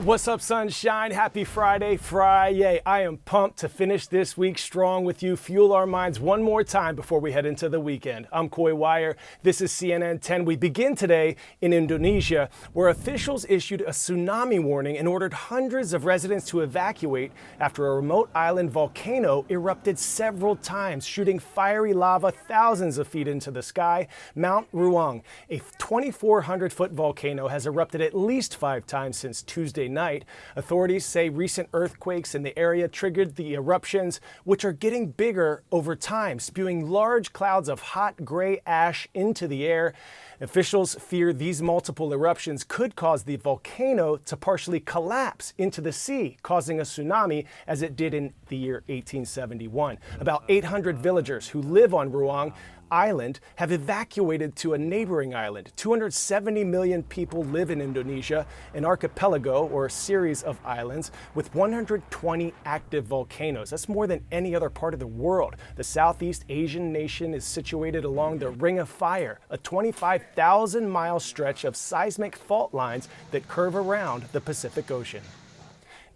What's up, sunshine? Happy Friday. I am pumped to finish this week strong with you. Fuel our minds one more time before we head into the weekend. I'm Coy Wire. This is CNN 10. We begin today in Indonesia, where officials issued a tsunami warning and ordered hundreds of residents to evacuate after a remote island volcano erupted several times, shooting fiery lava thousands of feet into the sky. Mount Ruang, a 2,400-foot volcano, has erupted at least 5 times since Tuesday night. Authorities say recent earthquakes in the area triggered the eruptions, which are getting bigger over time, spewing large clouds of hot gray ash into the air. Officials fear these multiple eruptions could cause the volcano to partially collapse into the sea, causing a tsunami as it did in the year 1871. About 800 villagers who live on Ruang Island have evacuated to a neighboring island. 270 million people live in Indonesia, an archipelago or a series of islands with 120 active volcanoes. That's more than any other part of the world. The Southeast Asian nation is situated along the Ring of Fire, a 25,000-mile stretch of seismic fault lines that curve around the Pacific Ocean.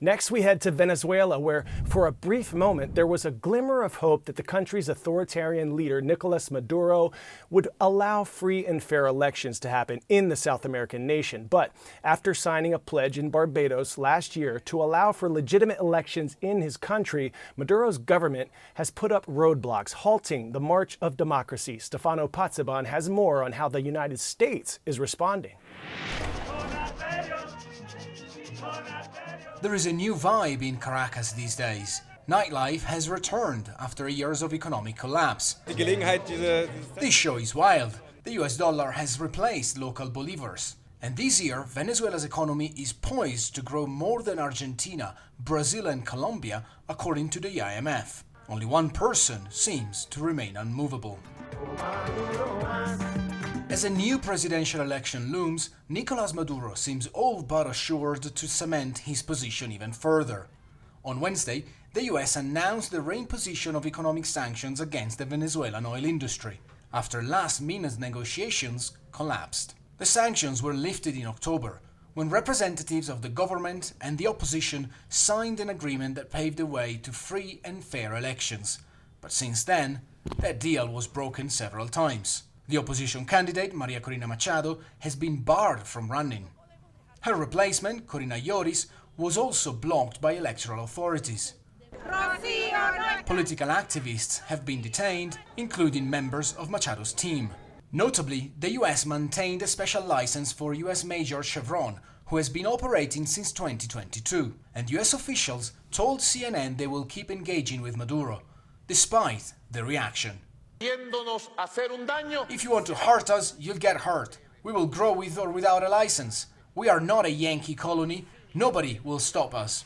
Next, we head to Venezuela, where for a brief moment there was a glimmer of hope that the country's authoritarian leader, Nicolas Maduro, would allow free and fair elections to happen in the South American nation. But after signing a pledge in Barbados last year to allow for legitimate elections in his country, Maduro's government has put up roadblocks, halting the march of democracy. Stefano Patzcuaro has more on how the United States is responding. There is a new vibe in Caracas these days. Nightlife has returned after years of economic collapse. This show is wild. The US dollar has replaced local bolivars. And this year, Venezuela's economy is poised to grow more than Argentina, Brazil and Colombia, according to the IMF. Only one person seems to remain unmovable. As a new presidential election looms, Nicolas Maduro seems all but assured to cement his position even further. On Wednesday, the US announced the reimposition of economic sanctions against the Venezuelan oil industry, after last-minute negotiations collapsed. The sanctions were lifted in October, when representatives of the government and the opposition signed an agreement that paved the way to free and fair elections. But since then, that deal was broken several times. The opposition candidate, Maria Corina Machado, has been barred from running. Her replacement, Corina Lloris, was also blocked by electoral authorities. Political activists have been detained, including members of Machado's team. Notably, the US maintained a special license for US Major Chevron, who has been operating since 2022, and US officials told CNN they will keep engaging with Maduro, despite the reaction. If you want to hurt us, you'll get hurt. We will grow with or without a license. We are not a Yankee colony. Nobody will stop us.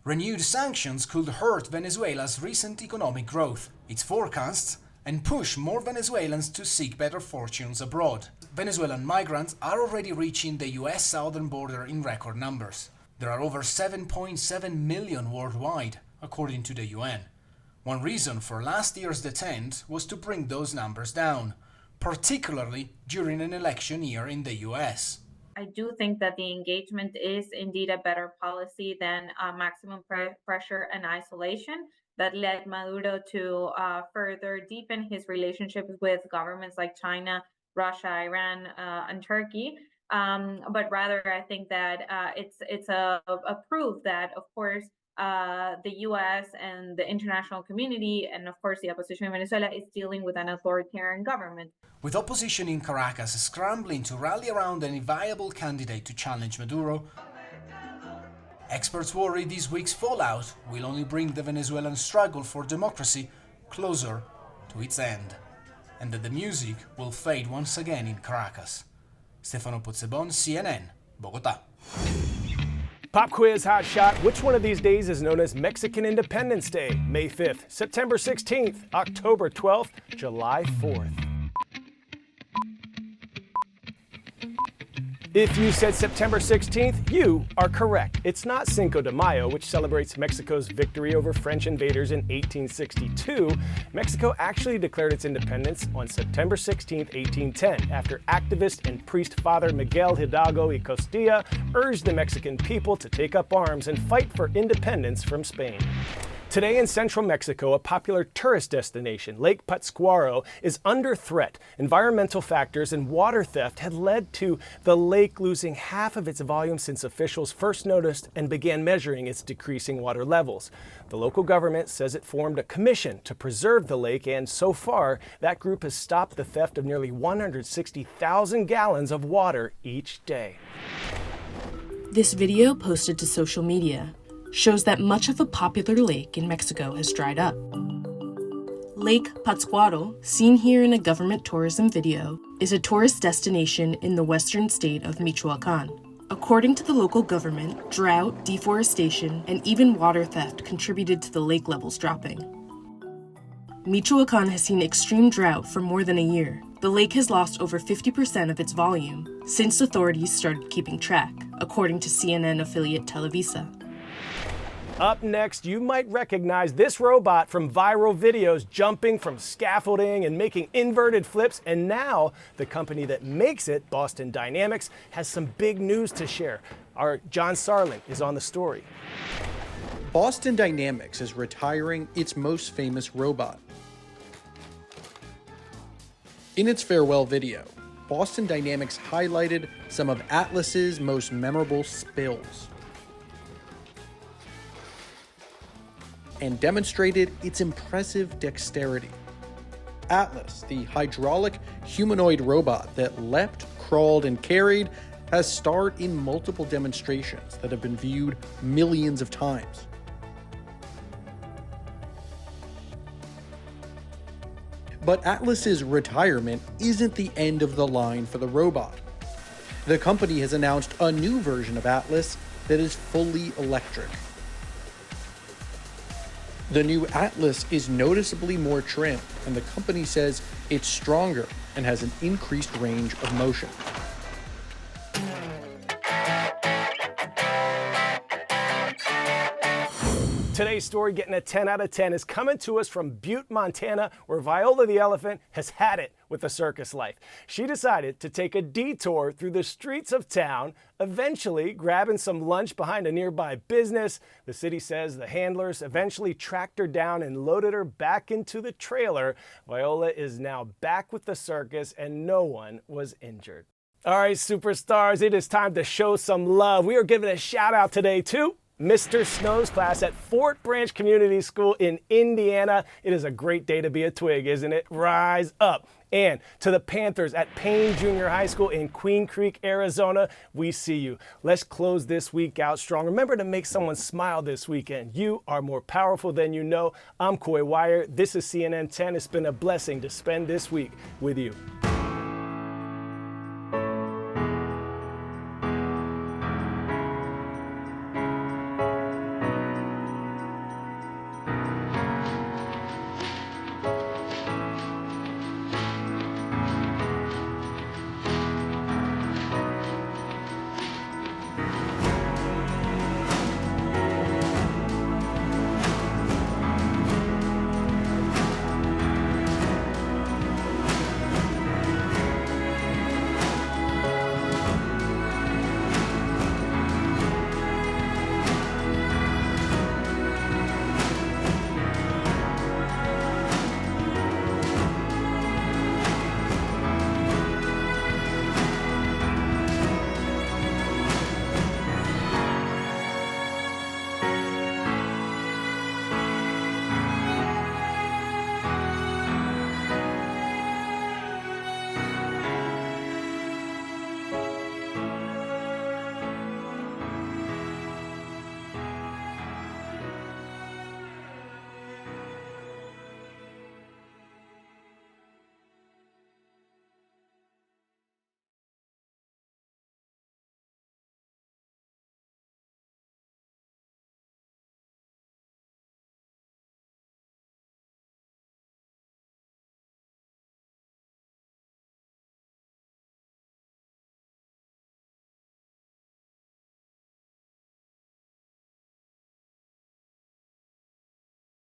Renewed sanctions could hurt Venezuela's recent economic growth, its forecasts, and push more Venezuelans to seek better fortunes abroad. Venezuelan migrants are already reaching the US southern border in record numbers. There are over 7.7 million worldwide, according to the UN. One reason for last year's detent was to bring those numbers down, particularly during an election year in the US. I do think that the engagement is indeed a better policy than maximum pressure and isolation that led Maduro to further deepen his relationships with governments like China, Russia, Iran, and Turkey. But rather, I think that it's a proof that, of course, the US and the international community, and of course the opposition in Venezuela, is dealing with an authoritarian government. With opposition in Caracas scrambling to rally around any viable candidate to challenge Maduro, experts worry this week's fallout will only bring the Venezuelan struggle for democracy closer to its end, and that the music will fade once again in Caracas. Stefano Patzcuaro, CNN, Bogotá. Pop quiz hot shot. Which one of these days is known as Mexican Independence Day? May 5th, September 16th, October 12th, July 4th. If you said September 16th, you are correct. It's not Cinco de Mayo, which celebrates Mexico's victory over French invaders in 1862. Mexico actually declared its independence on September 16, 1810, after activist and priest Father Miguel Hidalgo y Costilla urged the Mexican people to take up arms and fight for independence from Spain. Today in central Mexico, a popular tourist destination, Lake Patzcuaro, is under threat. Environmental factors and water theft had led to the lake losing half of its volume since officials first noticed and began measuring its decreasing water levels. The local government says it formed a commission to preserve the lake, and so far, that group has stopped the theft of nearly 160,000 gallons of water each day. This video, posted to social media, shows that much of a popular lake in Mexico has dried up. Lake Patzcuaro, seen here in a government tourism video, is a tourist destination in the western state of Michoacan. According to the local government, drought, deforestation, and even water theft contributed to the lake levels dropping. Michoacan has seen extreme drought for more than a year. The lake has lost over 50% of its volume since authorities started keeping track, according to CNN affiliate Televisa. Up next, you might recognize this robot from viral videos jumping from scaffolding and making inverted flips, and now the company that makes it, Boston Dynamics, has some big news to share. Our John Sarlin is on the story. Boston Dynamics is retiring its most famous robot. In its farewell video, Boston Dynamics highlighted some of Atlas's most memorable spills and demonstrated its impressive dexterity. Atlas, the hydraulic humanoid robot that leapt, crawled, and carried, has starred in multiple demonstrations that have been viewed millions of times. But Atlas's retirement isn't the end of the line for the robot. The company has announced a new version of Atlas that is fully electric. The new Atlas is noticeably more trim, and the company says it's stronger and has an increased range of motion. Today's story, getting a 10 out of 10, is coming to us from Butte, Montana, where Viola the elephant has had it with the circus life. She decided to take a detour through the streets of town, eventually grabbing some lunch behind a nearby business. The city says the handlers eventually tracked her down and loaded her back into the trailer. Viola is now back with the circus, and no one was injured. All right, superstars, it is time to show some love. We are giving a shout out today to Mr. Snow's class at Fort Branch Community School in Indiana. It is a great day to be a twig, isn't it? Rise up. And to the Panthers at Payne Junior High School in Queen Creek, Arizona, we see you. Let's close this week out strong. Remember to make someone smile this weekend. You are more powerful than you know. I'm Coy Wire. This is CNN 10. It's been a blessing to spend this week with you.